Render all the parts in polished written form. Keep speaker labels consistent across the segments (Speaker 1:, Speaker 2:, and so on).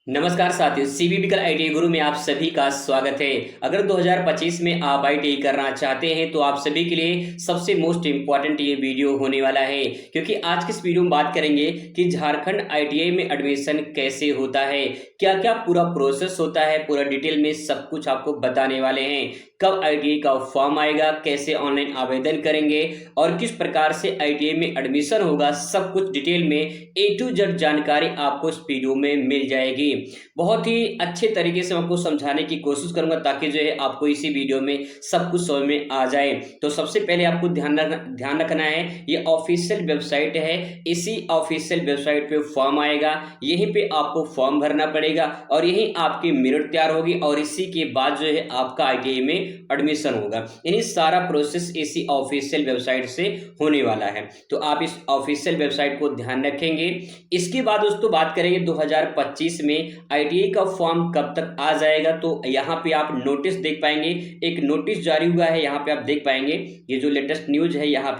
Speaker 1: नमस्कार साथियों, सीबीबीकल आईटीआई गुरु में आप सभी का स्वागत है। अगर 2025 में आप आईटीआई करना चाहते हैं तो आप सभी के लिए सबसे मोस्ट इम्पॉर्टेंट ये वीडियो होने वाला है, क्योंकि आज की इस वीडियो में बात करेंगे कि झारखंड आईटीआई में एडमिशन कैसे होता है, क्या क्या पूरा प्रोसेस होता है, पूरा डिटेल में सब कुछ आपको बताने वाले हैं। कब आईटीआई का फॉर्म आएगा, कैसे ऑनलाइन आवेदन करेंगे और किस प्रकार से आईटीआई में एडमिशन होगा, सब कुछ डिटेल में ए टू जेड जानकारी आपको इस वीडियो में मिल जाएगी। बहुत ही अच्छे तरीके से मैं आपको समझाने की कोशिश करूंगा ताकि जो है आपको इसी वीडियो में सब कुछ समझ में आ जाए। तो सबसे पहले आपको ध्यान रखना है, ये ऑफिशियल वेबसाइट है। इसी ऑफिशियल वेबसाइट पे फॉर्म आएगा, यहीं पे आपको फॉर्म भरना पड़ेगा और यहीं आपकी मेरिट तैयार होगी और इसी के बाद जो है आपका आईटीआई में एडमिशन होगा। यानी सारा प्रोसेस इसी ऑफिशियल वेबसाइट से होने वाला है, तो आप इस ऑफिशियल वेबसाइट को ध्यान रखेंगे। इसके बाद दोस्तों बात करेंगे 2025 में आईटीआई का फॉर्म कब तक आ जाएगा। तो यहाँ पे आप नोटिस देख पाएंगे, एक नोटिस जारी हुआ है, यहाँ पे आप देख पाएंगे। ये जो लेटेस्ट न्यूज है यहाँ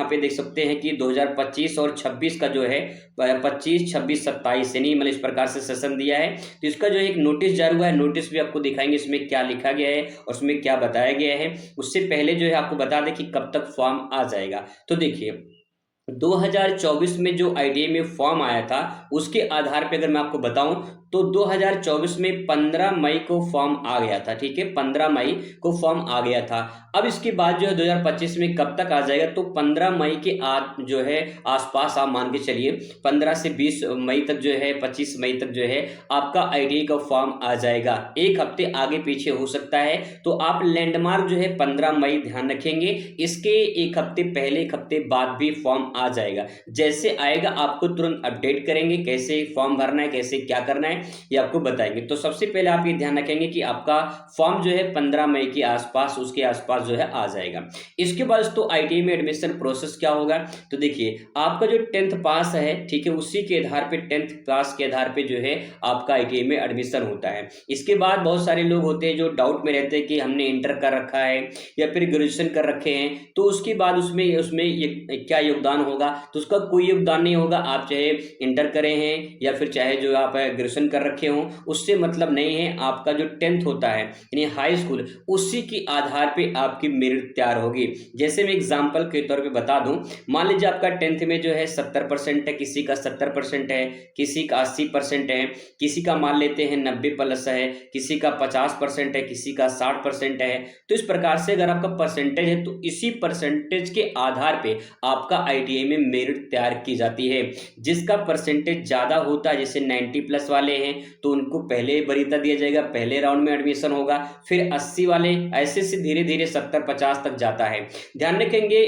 Speaker 1: पे देख सकते हैं कि 2025 और 26 का जो है 25, 26, 27 यानी मतलब इस प्रकार से सेशन दिया है। तो इसका जो एक नोटिस जारी हुआ है, नोटिस भी आपको दिखाएंगे इसमें क्या लिखा गया है और उसमें क्या बताया गया है। उससे पहले जो है आपको बता दें कि कब तक फॉर्म आ जाएगा। तो देखिए 2024 में जो आईटीआई में फॉर्म आया था उसके आधार पे अगर मैं आपको बताऊं तो 2024 में 15 मई को फॉर्म आ गया था। ठीक है, 15 मई को फॉर्म आ गया था। अब इसके बाद जो है 2025 में कब तक आ जाएगा, तो 15 मई के जो है आसपास आप मान के चलिए 15 से 20 मई तक जो है 25 मई तक जो है आपका आईटीआई का फॉर्म आ जाएगा। एक हफ्ते आगे पीछे हो सकता है, तो आप लैंडमार्क जो है 15 मई ध्यान रखेंगे। इसके एक हफ्ते पहले एक हफ्ते बाद भी फॉर्म आ जाएगा। जैसे आएगा आपको तुरंत अपडेट करेंगे, कैसे फॉर्म भरना है, कैसे क्या करना है ये आपको बताएंगे। तो सबसे पहले आप ये ध्यान रखेंगे कि आपका फॉर्म जो है 15 मई के आसपास उसके आसपास जो है आ जाएगा। इसके बाद तो आईटीआई में एडमिशन प्रोसेस क्या होगा, तो देखिए आपका जो 10th पास है, ठीक है, उसी के आधार पे 10th पास के आधार पे जो है आपका आईटीआई में एडमिशन होता है। इसके बाद बहुत सारे लोग होते हैं जो डाउट में रहते हैं कि हमने इंटर कर रखा है या फिर ग्रेजुएशन कर रखे हैं, तो उसके बाद उसमें क्या योगदान होगा, तो उसका कोई योगदान नहीं होगा। आप चाहे इंटर करे हैं या फिर चाहे जो आप ग्रेजुएशन कर रखे हो, उससे मतलब नहीं है। आपका जो 10th होता है यानी हाई स्कूल, उसी के आधार पे आपकी मेरिट तैयार होगी। जैसे मैं एग्जांपल के तौर पे बता दूं, मान लीजिए आपका 10th में जो है 70% है, किसी का 70% है, किसी का 80% है, किसी का मान लेते हैं 90+ है, किसी का 50% है, किसी का 60% है। तो इस प्रकार से अगर आपका परसेंटेज है तो इसी परसेंटेज के आधार पे आपका आईटीआई में मेरिट तैयार की जाती है। जिसका परसेंटेज ज्यादा होता है, जैसे 90+ वाले हैं तो उनको पहले वरीयता दिया जाएगा, पहले राउंड में एडमिशन होगा। फिर 80 वाले, ऐसे से धीरे धीरे 70-50 तक जाता है। ध्यान रखेंगे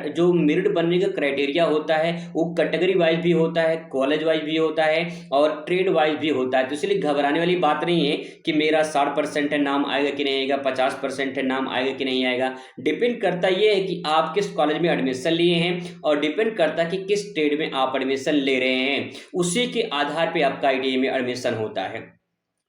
Speaker 1: जो मेरिट बनने का क्राइटेरिया होता है वो कैटेगरी वाइज भी होता है, कॉलेज वाइज भी होता है और ट्रेड वाइज भी होता है। तो इसलिए घबराने वाली बात नहीं है कि मेरा 60% है, नाम आएगा कि नहीं आएगा, 50% है, नाम आएगा कि नहीं आएगा। डिपेंड करता ये है कि आप किस कॉलेज में एडमिशन लिए हैं और डिपेंड करता है कि किस ट्रेड में आप एडमिशन ले रहे हैं, उसी के आधार पे आपका आईटीआई में एडमिशन होता है।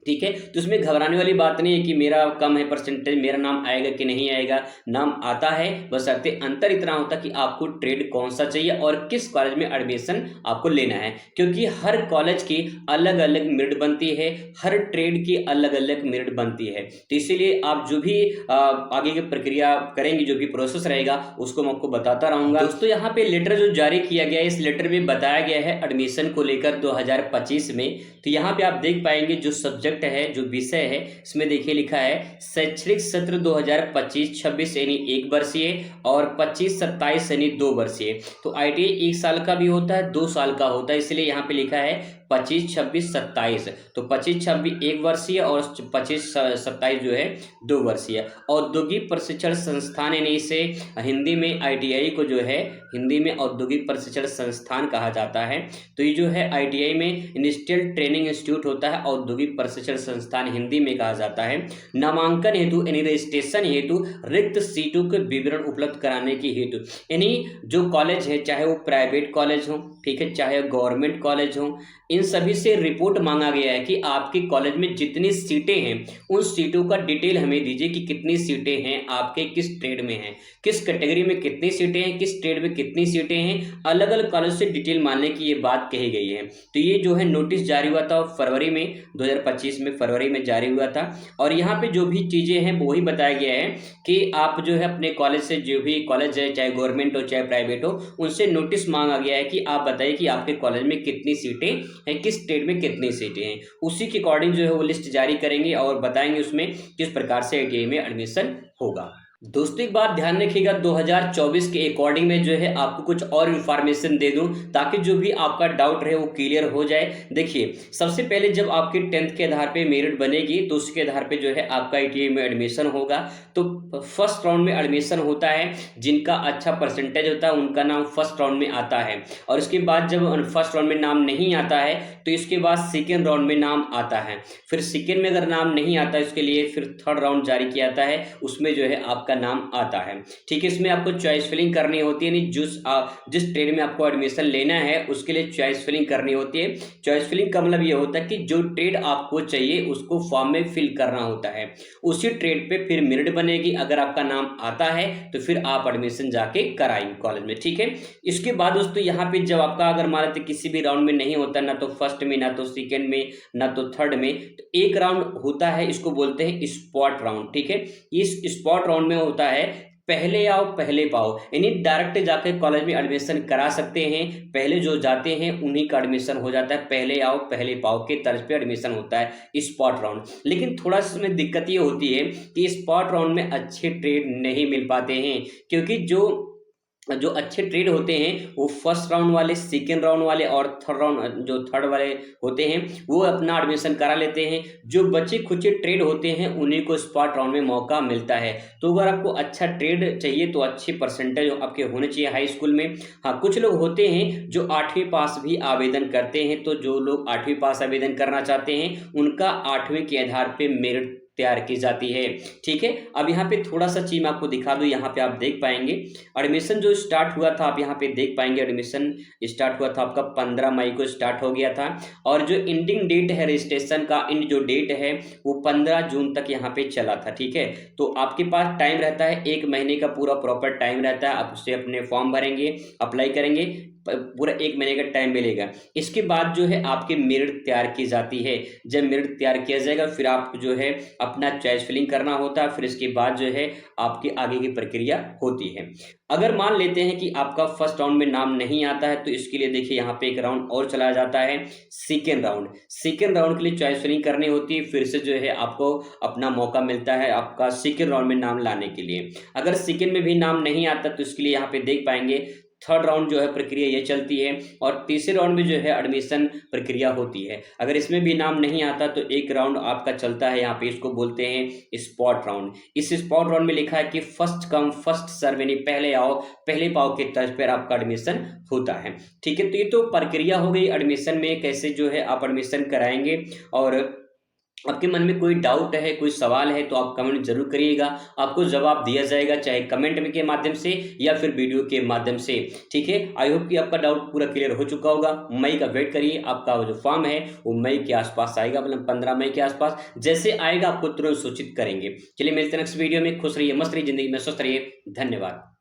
Speaker 1: ठीक है, तो इसमें घबराने वाली बात नहीं है कि मेरा कम है परसेंटेज, मेरा नाम आएगा कि नहीं आएगा। नाम आता है, बस अंतर इतना होता कि आपको ट्रेड कौन सा चाहिए और किस कॉलेज में एडमिशन आपको लेना है, क्योंकि हर कॉलेज की अलग अलग मेरिट बनती है, हर ट्रेड की अलग अलग मेरिट बनती है। तो इसीलिए आप जो भी आगे की प्रक्रिया करेंगे, जो भी प्रोसेस रहेगा उसको मैं आपको बताता रहूंगा। दोस्तों यहाँ पे लेटर जो जारी किया गया है, इस लेटर में बताया गया है एडमिशन को लेकर 2025 में। तो यहाँ पे आप देख पाएंगे जो सब्जेक्ट है, जो विषय है, इसमें देखिए लिखा है शैक्षणिक सत्र 2025-26 यानी 1 वर्षीय और 25-27 यानी 2 वर्षीय। तो आईटीआई 1 साल का भी होता है, 2 साल का होता है, इसलिए यहाँ पे लिखा है 25-26-27। तो 25-26 1 वर्षीय और 25-27 जो है 2 वर्षीय। औद्योगिक प्रशिक्षण संस्थान यानी इसे हिंदी में आईटीआई को जो है हिंदी में औद्योगिक प्रशिक्षण संस्थान कहा जाता है। तो ये जो है आईटीआई में इंडस्ट्रियल ट्रेनिंग इंस्टीट्यूट होता है, औद्योगिक प्रशिक्षण संस्थान हिंदी में कहा जाता है। नामांकन हेतु यानी रजिस्ट्रेशन हेतु रिक्त सीटों के विवरण उपलब्ध कराने की हेतु, यानी जो कॉलेज है चाहे वो प्राइवेट कॉलेज हो, ठीक है, चाहे गवर्नमेंट कॉलेज हो, इन सभी से रिपोर्ट मांगा गया है कि आपके कॉलेज में जितनी सीटें हैं उन सीटों का डिटेल हमें दीजिए कि कितनी सीटें हैं, आपके किस ट्रेड में हैं, किस कैटेगरी में कितनी सीटें हैं, किस ट्रेड में कितनी सीटें हैं, अलग अलग कॉलेज से डिटेल मांगने की ये बात कही गई है। तो ये जो है नोटिस जारी हुआ था फरवरी में, 2025 में फरवरी में जारी हुआ था। और यहाँ पे जो भी चीज़ें हैं वो ही बताया गया है कि आप जो है अपने कॉलेज से, जो भी कॉलेज है चाहे गवर्नमेंट हो चाहे प्राइवेट हो, उनसे नोटिस मांगा गया है कि आप बताइए कि आपके कॉलेज में कितनी सीटें हैं, किस ट्रेड में कितनी सीटें हैं। उसी के अकॉर्डिंग जो है वो लिस्ट जारी करेंगे और बताएंगे उसमें किस प्रकार से ITI में एडमिशन होगा। दोस्तों एक बात ध्यान रखिएगा, 2024 के अकॉर्डिंग में जो है आपको कुछ और इन्फॉर्मेशन दे दूं ताकि जो भी आपका डाउट रहे वो क्लियर हो जाए। देखिए सबसे पहले जब आपके 10th के आधार पे मेरिट बनेगी तो उसके आधार पे जो है आपका ITI में एडमिशन होगा। तो फर्स्ट राउंड में एडमिशन होता है, जिनका अच्छा परसेंटेज होता है उनका नाम फर्स्ट राउंड में आता है। और इसके बाद जब फर्स्ट राउंड में नाम नहीं आता है तो इसके बाद सेकेंड राउंड में नाम आता है। फिर सेकेंड में अगर नाम नहीं आता इसके लिए फिर थर्ड राउंड जारी किया जाता है, उसमें जो है आपका नाम आता है। ठीक है, इसमें आपको चॉइस फिलिंग करनी होती है, नहीं जिस ट्रेड में आपको एडमिशन लेना है उसके लिए चॉइस फिलिंग करनी होती है। चॉइस फिलिंग का मतलब ये होता है कि जो ट्रेड आपको चाहिए उसको फॉर्म में फिल करना होता है, उसी ट्रेड पे फिर मेरिट बनेगी। अगर आपका नाम आता है तो फिर आप एडमिशन जाके कराएंगे कॉलेज में। ठीक है, इसके बाद दोस्तों यहाँ पे जब आपका अगर मान लेते किसी भी राउंड में नहीं होता, ना तो फर्स्ट में, ना तो सेकेंड में, ना तो थर्ड में, तो एक राउंड होता है, इसको बोलते हैं स्पॉट राउंड। ठीक है, इस स्पॉट राउंड में होता है पहले आओ पहले पाओ, यानी डायरेक्ट जाके कॉलेज में एडमिशन करा सकते हैं। पहले जो जाते हैं उन्हीं का एडमिशन हो जाता है, पहले आओ पहले पाओ के तर्ज पे एडमिशन होता है स्पॉट राउंड। लेकिन थोड़ा सा इसमें दिक्कत ये होती है कि स्पॉट राउंड में अच्छे ट्रेड नहीं मिल पाते हैं, क्योंकि जो अच्छे ट्रेड होते हैं वो फर्स्ट राउंड वाले, सेकेंड राउंड वाले और थर्ड वाले होते हैं वो अपना एडमिशन करा लेते हैं। जो बचे खुचे ट्रेड होते हैं उन्हीं को स्पॉट राउंड में मौका मिलता है। तो अगर आपको अच्छा ट्रेड चाहिए तो अच्छे परसेंटेज आपके होने चाहिए हाई स्कूल में। हाँ, कुछ लोग होते हैं जो 8वीं पास भी आवेदन करते हैं, तो जो लोग 8वीं पास आवेदन करना चाहते हैं उनका 8वीं के आधार पर मेरिट तैयार की जाती है। ठीक है, अब यहाँ पे थोड़ा सा चीज मैं आपको दिखा दूं, यहाँ पे आप देख पाएंगे एडमिशन जो स्टार्ट हुआ था, आप यहाँ पे देख पाएंगे एडमिशन स्टार्ट हुआ था आपका 15 मई को स्टार्ट हो गया था। और जो एंडिंग डेट है रजिस्ट्रेशन का, इन जो डेट है वो 15 जून तक यहाँ पे चला था। ठीक है, तो आपके पास टाइम रहता है, 1 महीने का पूरा प्रॉपर टाइम रहता है। आप उससे अपने फॉर्म भरेंगे, अप्लाई करेंगे, पूरा 1 महीने का टाइम मिलेगा। इसके बाद जो है आपकी मेरिट तैयार की जाती है। जब मेरिट तैयार किया जाएगा फिर आप जो है अपना चॉइस फिलिंग करना होता है, फिर इसके बाद जो है आपकी आगे की प्रक्रिया होती है। अगर मान लेते हैं कि आपका फर्स्ट राउंड में नाम नहीं आता है तो इसके लिए देखिए यहाँ पे एक राउंड और चलाया जाता है, सेकेंड राउंड। सेकेंड राउंड के लिए चॉइस फिलिंग करनी होती है, फिर से जो है आपको अपना मौका मिलता है आपका सेकेंड राउंड में नाम लाने के लिए। अगर सेकेंड में भी नाम नहीं आता तो इसके लिए यहाँ पे देख पाएंगे थर्ड राउंड जो है प्रक्रिया ये चलती है, और तीसरे राउंड में जो है एडमिशन प्रक्रिया होती है। अगर इसमें भी नाम नहीं आता तो एक राउंड आपका चलता है, यहाँ पे इसको बोलते हैं स्पॉट राउंड। इस स्पॉट राउंड में लिखा है कि फर्स्ट कम फर्स्ट सर्व, यानी पहले आओ पहले पाओ के तर्ज पर आपका एडमिशन होता है। ठीक है, तो ये तो प्रक्रिया हो गई एडमिशन में, कैसे जो है आप एडमिशन कराएंगे। और आपके मन में कोई डाउट है, कोई सवाल है तो आप कमेंट जरूर करिएगा, आपको जवाब दिया जाएगा, चाहे कमेंट के माध्यम से या फिर वीडियो के माध्यम से। ठीक है, आई होप कि आपका डाउट पूरा क्लियर हो चुका होगा। मई का वेट करिए, आपका जो फॉर्म है वो मई के आसपास आएगा, मतलब 15 मई के आसपास। जैसे आएगा आपको तुरंत सूचित करेंगे। चलिए मिलते हैं नेक्स्ट वीडियो में। खुश रहिए, मस्त रहिए, जिंदगी में स्वस्थ रहिए। धन्यवाद।